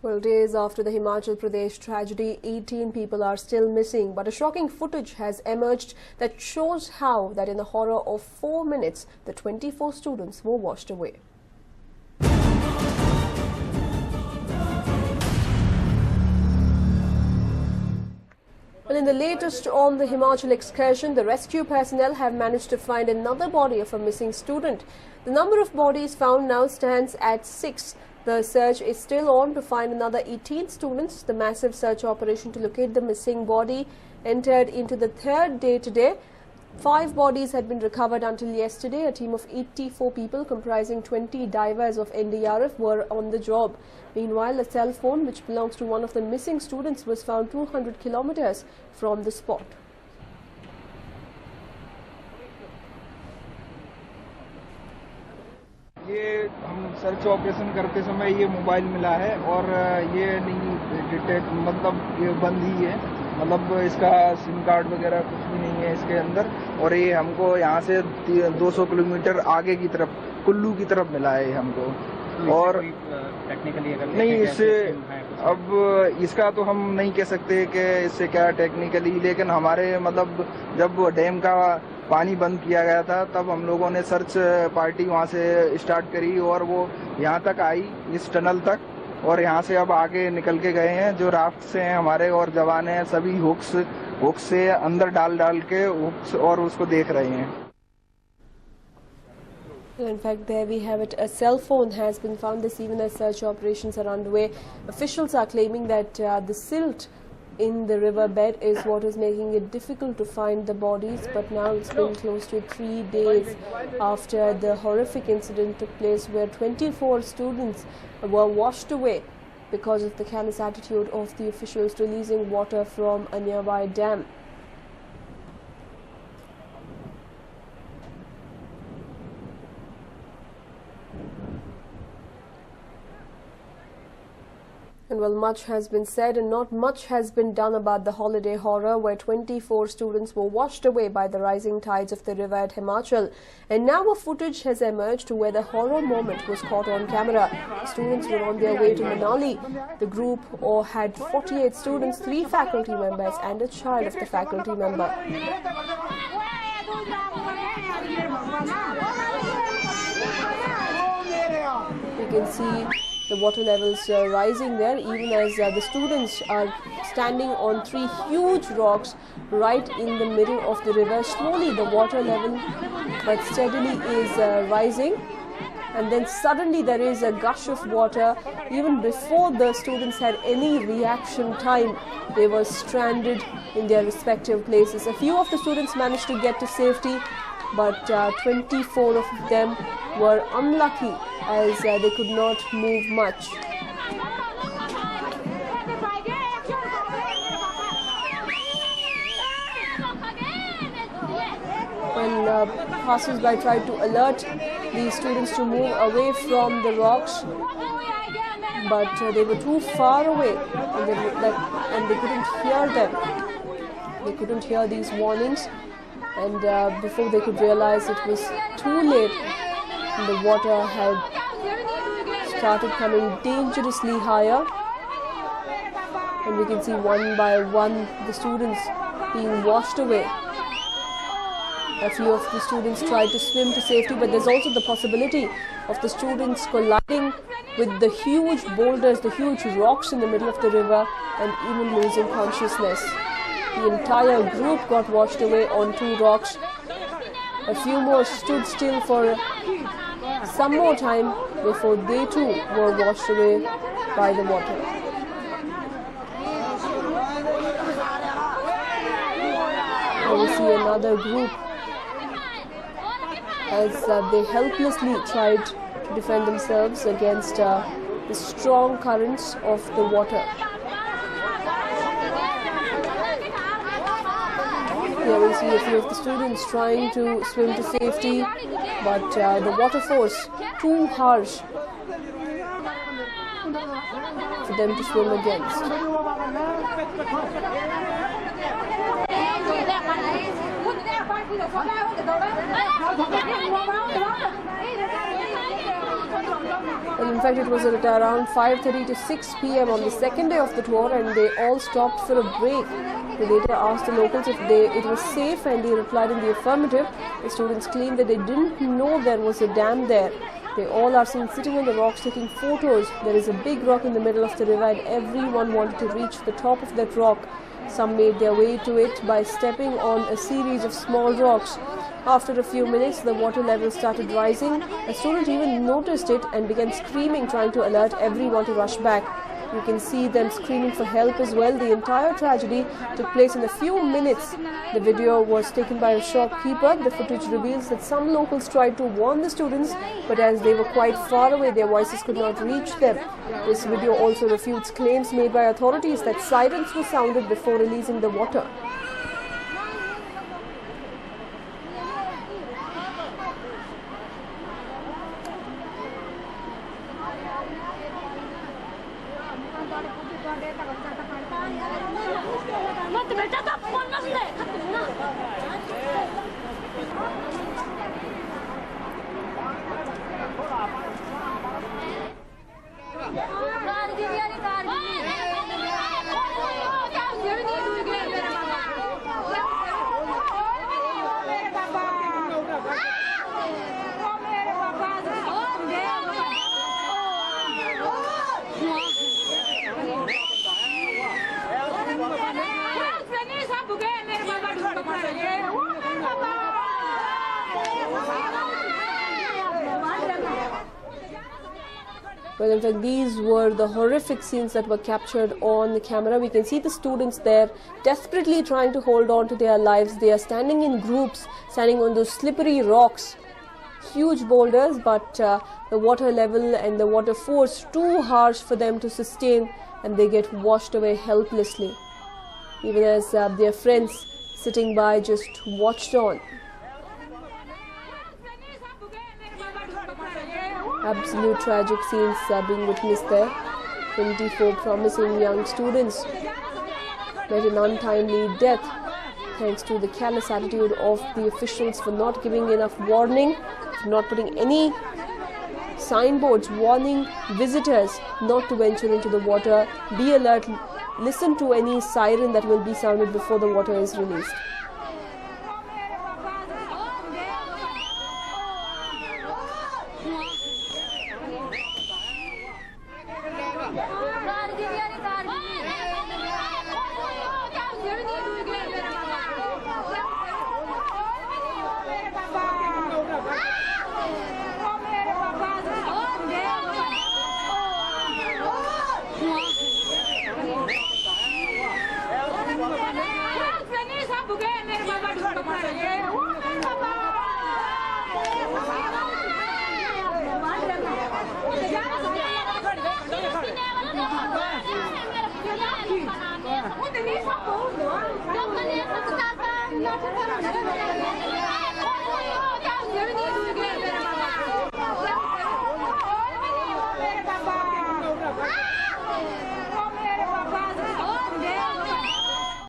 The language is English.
Well, days after the Himachal Pradesh tragedy, 18 people are still missing, but a shocking footage has emerged that shows how that in the horror of 4 minutes, the 24 students were washed away. Well, in the latest on the Himachal excursion, the rescue personnel have managed to find another body of a missing student. The number of bodies found now stands at 6. The search is still on to find another 18 students. The massive search operation to locate the missing body entered into the third day today. 5 bodies had been recovered until yesterday. A team of 84 people comprising 20 divers of NDRF were on the job. Meanwhile, a cell phone which belongs to one of the missing students was found 200 kilometers from the spot. ये हम search operation करते समय ये mobile मिला है और ये नहीं डिटेक्ट मतलब ये बंद ही है, मतलब इसका सिम कार्ड वगैरह कुछ भी नहीं है इसके अंदर। और ये हमको यहाँ से 200 किलोमीटर आगे की तरफ कुल्लू की तरफ मिला है हमको। और टेक्निकली अगर नहीं इससे अब इसका तो हम नहीं कह सकते कि इससे क्या टेक्निकली, लेकिन हमारे मतलब जब डैम का पानी बंद किया गया था तब हम लोगों ने सर्च पार्टी वहां से स्टार्ट करी और वो यहाँ तक आई इस टनल तक, और यहाँ से अब आगे निकल के गए हैं। जो राफ्ट से हैं हमारे और जवान हैं सभी हुक्स से अंदर डाल के हुक्स और उसको देख रहे हैं। In fact, there we have it. A cell phone has been found this evening as search operations are underway. Officials are claiming that the silt in the riverbed is what is making it difficult to find the bodies, but now it's been close to 3 days after the horrific incident took place where 24 students were washed away because of the careless attitude of the officials releasing water from a nearby dam. And well, much has been said and not much has been done about the holiday horror where 24 students were washed away by the rising tides of the river at Himachal. And now a footage has emerged where the horror moment was caught on camera. The students were on their way to Manali. The group had 48 students, 3 faculty members and a child of the faculty member. You can see the water levels rising there, even as the students are standing on 3 huge rocks right in the middle of the river. Slowly the water level but steadily is rising, and then suddenly there is a gush of water. Even before the students had any reaction time, they were stranded in their respective places. A few of the students managed to get to safety, but 24 of them were unlucky as they could not move much. When passers-by tried to alert these students to move away from the rocks, but they were too far away and they couldn't hear them. They couldn't hear these warnings, and before they could realize it was too late, the water had started coming dangerously higher, and we can see one by one the students being washed away. A few of the students tried to swim to safety, but there's also the possibility of the students colliding with the huge boulders, the huge rocks in the middle of the river, and even losing consciousness. The entire group got washed away on 2 rocks. A few more stood still for some more time before they too were washed away by the water. Now we see another group as they helplessly tried to defend themselves against the strong currents of the water. Here we see a few of the students trying to swim to safety, but the water force too harsh for them to swim against. And in fact, it was at around 5:30 to 6 p.m. on the second day of the tour, and they all stopped for a break. They later asked the locals if it was safe, and they replied in the affirmative. The students claimed that they didn't know there was a dam there. They all are seen sitting on the rocks taking photos. There is a big rock in the middle of the river, and everyone wanted to reach the top of that rock. Some made their way to it by stepping on a series of small rocks. After a few minutes, the water level started rising. A student even noticed it and began screaming, trying to alert everyone to rush back. You can see them screaming for help as well. The entire tragedy took place in a few minutes. The video was taken by a shopkeeper. The footage reveals that some locals tried to warn the students, but as they were quite far away, their voices could not reach them. This video also refutes claims made by authorities that sirens were sounded before releasing the water. Well, in fact, these were the horrific scenes that were captured on the camera. We can see the students there desperately trying to hold on to their lives. They are standing in groups, standing on those slippery rocks, huge boulders, but the water level and the water force too harsh for them to sustain, and they get washed away helplessly. Even as their friends sitting by just watched on. Absolute tragic scenes being witnessed there. 24 promising young students met an untimely death thanks to the careless attitude of the officials for not giving enough warning, for not putting any signboards warning visitors not to venture into the water. Be alert, listen to any siren that will be sounded before the water is released.